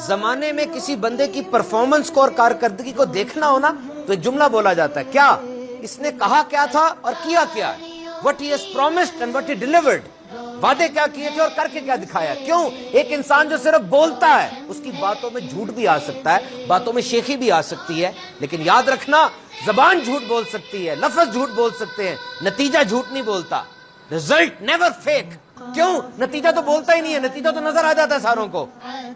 زمانے میں کسی بندے کی پرفارمنس کو اور کارکردگی کو دیکھنا ہو نا تو ایک جملہ بولا جاتا ہے، کیا اس نے کہا کیا تھا اور کیا کیا ہے، what he has promised and what he delivered، وعدے کیا کیے تھے اور کر کے کیا دکھایا۔ کیوں ایک انسان جو صرف بولتا ہے اس کی باتوں میں جھوٹ بھی آ سکتا ہے، باتوں میں شیخی بھی آ سکتی ہے، لیکن یاد رکھنا زبان جھوٹ بول سکتی ہے، لفظ جھوٹ بول سکتے ہیں، نتیجہ جھوٹ نہیں بولتا۔ Result never fake. کیوں؟ نتیجہ تو بولتا ہی نہیں ہے، نتیجہ تو نظر آ جاتا ہے ساروں کو،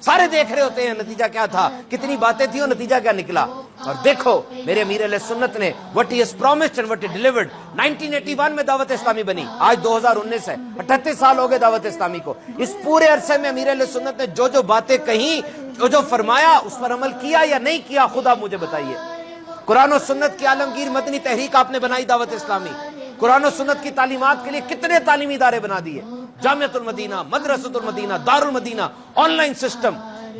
سارے دیکھ رہے ہوتے ہیں نتیجہ کیا تھا، کتنی باتیں تھی اور نتیجہ کیا نکلا۔ اور دیکھو میرے امیر اہل سنت نے what he has promised and what he delivered۔ 1981 میں دعوت اسلامی بنی، آج 2019 ہے، 38 سال ہو گئے دعوت اسلامی کو۔ اس پورے عرصے میں امیر اہل سنت نے جو جو باتیں کہیں، جو جو فرمایا، اس پر عمل کیا یا نہیں کیا، خود آپ مجھے بتائیے۔ قرآن و سنت کی عالمگیر مدنی تحریک آپ نے بنائی دعوت اسلامی، قرآن و سنت کی تعلیمات کے لیے کتنے تعلیمی ادارے بنا دیے، جامعۃ المدینہ، مدرسۃ المدینہ، دار المدینہ، آن لائن سسٹم،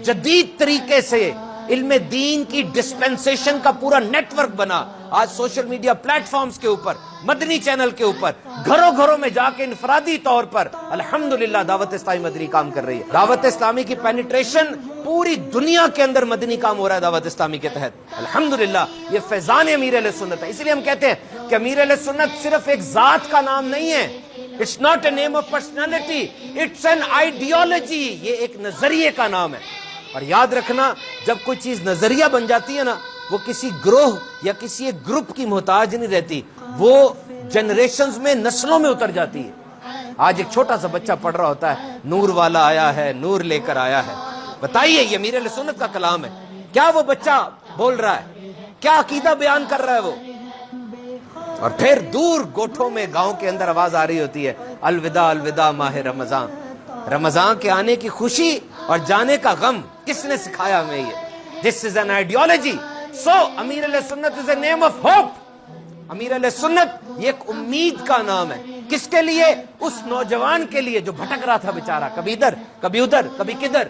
جدید طریقے سے علم دین کی ڈسپنسیشن کا پورا نیٹ ورک بنا۔ آج سوشل میڈیا پلیٹ فارمز کے اوپر، مدنی چینل کے اوپر، گھروں گھروں میں جا کے انفرادی طور پر الحمدللہ دعوت اسلامی مدنی کام کر رہی ہے۔ دعوت اسلامی کی پینیٹریشن پوری دنیا کے اندر مدنی کام ہو رہا ہے دعوت اسلامی کے تحت الحمدللہ۔ یہ فیضان امیر اہل سنت ہے۔ اس لیے ہم کہتے ہیں کہ امیر اہل سنت صرف ایک ذات کا نام نہیں ہے، It's not a name of personality, it's an ideology۔ یہ ایک نظریے کا نام ہے۔ اور یاد رکھنا جب کوئی چیز نظریہ بن جاتی ہے نا، وہ کسی گروہ یا کسی ایک گروپ کی محتاج نہیں رہتی، وہ جنریشنز میں، نسلوں میں اتر جاتی ہے۔ آج ایک چھوٹا سا بچہ پڑھ رہا ہوتا ہے، نور والا آیا ہے، نور لے کر آیا ہے۔ بتائیے یہ امیر اہل سنت کا کلام ہے، کیا وہ بچہ بول رہا ہے، کیا عقیدہ بیان کر رہا ہے وہ؟ اور پھر دور گوٹھوں میں، گاؤں کے اندر آواز آ رہی ہوتی ہے، الوداع الوداع ماہ رمضان۔ رمضان کے آنے کی خوشی اور جانے کا غم کس نے سکھایا ہمیں یہ؟ This is an ideology۔ So امیر اہل سنت is a name of hope۔ امیر اہل سنت یہ ایک امید کا نام ہے، کس کے لیے؟ اس نوجوان کے لیے جو بھٹک رہا تھا بیچارہ، کبھی ادھر کبھی ادھر کبھی کدھر۔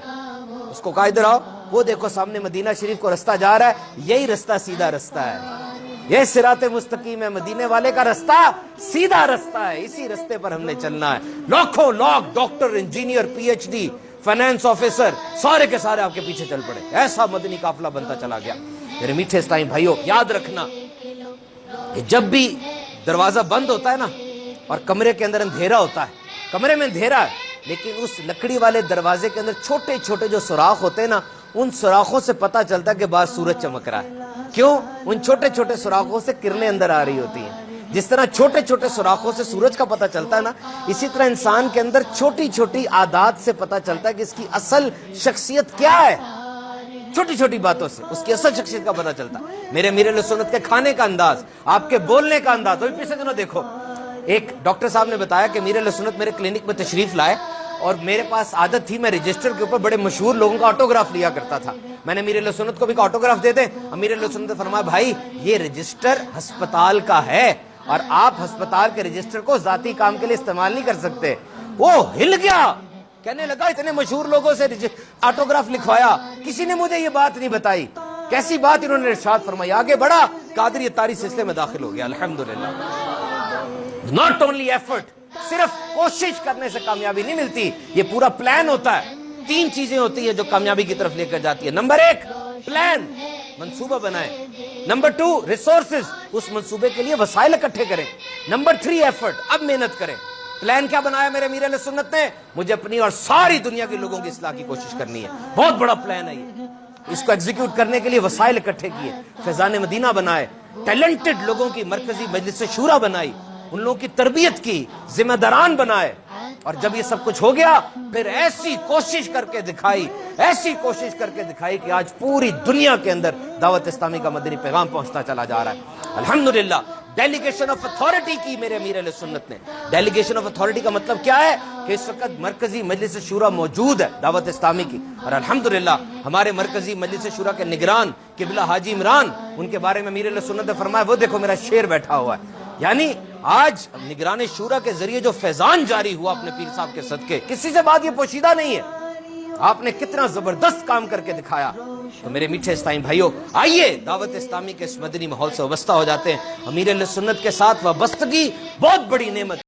اس کو کہا ادھر آؤ، وہ دیکھو سامنے مدینہ شریف کو رستہ جا رہا ہے، یہی رستہ سیدھا رستہ ہے، یہ صراط مستقیم ہے، مدینے والے کا رستہ سیدھا رستہ ہے، اسی رستے پر ہم نے چلنا ہے۔ لاکھوں lakh doctor, engineer, P H D, finance officer, سارے کے سارے آپ کے پیچھے چل پڑے، ایسا مدنی قافلہ بنتا چلا گیا۔ میرے میٹھے اسلامی بھائیوں، یاد رکھنا کہ جب بھی دروازہ بند ہوتا ہے نا اور کمرے کے اندر اندھیرا ہوتا ہے، کمرے میں اندھیرا ہے، لیکن اس لکڑی والے دروازے کے اندر چھوٹے چھوٹے جو سوراخ ہوتے ہیں نا، ان سوراخوں سے پتہ چلتا ہے کہ بعد سورج چمک رہا ہے۔ کیوں؟ ان چھوٹے چھوٹے سوراخوں سے کرنیں اندر آ رہی ہوتی ہیں۔ جس طرح چھوٹے چھوٹے سوراخوں سے سورج کا پتہ چلتا ہے نا، اسی طرح انسان کے اندر چھوٹی چھوٹی عادات سے پتہ چلتا ہے کہ اس کی اصل شخصیت کیا ہے۔ چھوٹی چھوٹی باتوں سے اس کی اصل شخصیت کا پتہ چلتا ہے۔ میرے امیر اہل سنت کے کھانے کا انداز، آپ کے بولنے کا انداز، اور پیچھے دنوں دیکھو، ایک ڈاکٹر صاحب نے بتایا کہ امیر اہل سنت میرے کلینک میں تشریف لائے اور میرے پاس عادت تھی، میں رجسٹر کے اوپر بڑے مشہور لوگوں کا آٹوگراف لیا کرتا تھا۔ میں نے امیر اہل سنت کو بھی آٹوگراف دے دیں۔ امیر اہل سنت نے فرمایا بھائی یہ رجسٹر ہسپتال کا ہے اور آپ ہسپتال کے رجسٹر کو ذاتی کام کے لیے استعمال نہیں کر سکتے۔ وہ ہل گیا، کہنے لگا اتنے مشہور لوگوں سے آٹوگراف لکھوایا، کسی نے مجھے یہ بات نہیں بتائی۔ کیسی بات انہوں نے ارشاد فرمائی، آگے بڑھا، قادری اتاری سلسلے میں داخل ہو گیا الحمدللہ۔ ناٹ اونلی ایفرٹ، صرف کوشش کرنے سے کامیابی نہیں ملتی، یہ پورا پلان ہوتا ہے۔ 3 چیزیں ہوتی ہیں جو کامیابی کی طرف لے کر جاتی ہے۔ نمبر 1 پلان، منصوبہ بنائیں۔ نمبر 2 ریسورسز، اس منصوبے کے لیے وسائل اکٹھے کریں۔ نمبر 3 ایفرٹ، اب محنت کریں۔ پلان کیا بنایا میرے امیر اہل سنت نے؟ مجھے اپنی اور ساری دنیا کے لوگوں کی اصلاح کی کوشش کرنی ہے، بہت بڑا پلان ہے یہ۔ اس کو ایگزیکیوٹ کرنے کے لیے وسائل اکٹھے کیے، فیضان مدینہ بنائے، ٹیلنٹڈ لوگوں کی مرکزی مجلس شورا بنائی، ان لوگوں کی تربیت کی، ذمہ داران بنائے۔ اور جب یہ سب کچھ ہو گیا پھر ایسی کوشش کر کے دکھائی، ایسی کوشش کر کے دکھائی کہ آج پوری دنیا کے اندر دعوت اسلامی کا مدنی پیغام پہنچتا چلا جا رہا ہے الحمدللہ۔ ڈیلیگیشن آف اتھارٹی کی میرے امیر اہل سنت نے۔ ڈیلیگیشن آف اتھارٹی کا مطلب کیا ہے کہ اس وقت مرکزی مجلس شورا موجود ہے دعوت اسلامی کی، اور الحمدللہ ہمارے مرکزی مجلس شورا کے نگران قبلہ حاجی عمران، ان کے بارے میں امیر اہل سنت نے فرمایا وہ دیکھو میرا شیر بیٹھا ہوا ہے۔ یعنی آج نگران شورا کے ذریعے جو فیضان جاری ہوا اپنے پیر صاحب کے صدقے، کسی سے بات یہ پوشیدہ نہیں ہے، آپ نے کتنا زبردست کام کر کے دکھایا۔ تو میرے میٹھے اسلامی بھائیوں، آئیے دعوت اسلامی کے اس مدنی ماحول سے وابستہ ہو جاتے ہیں۔ امیر اہل سنت کے ساتھ وابستگی بہت بڑی نعمت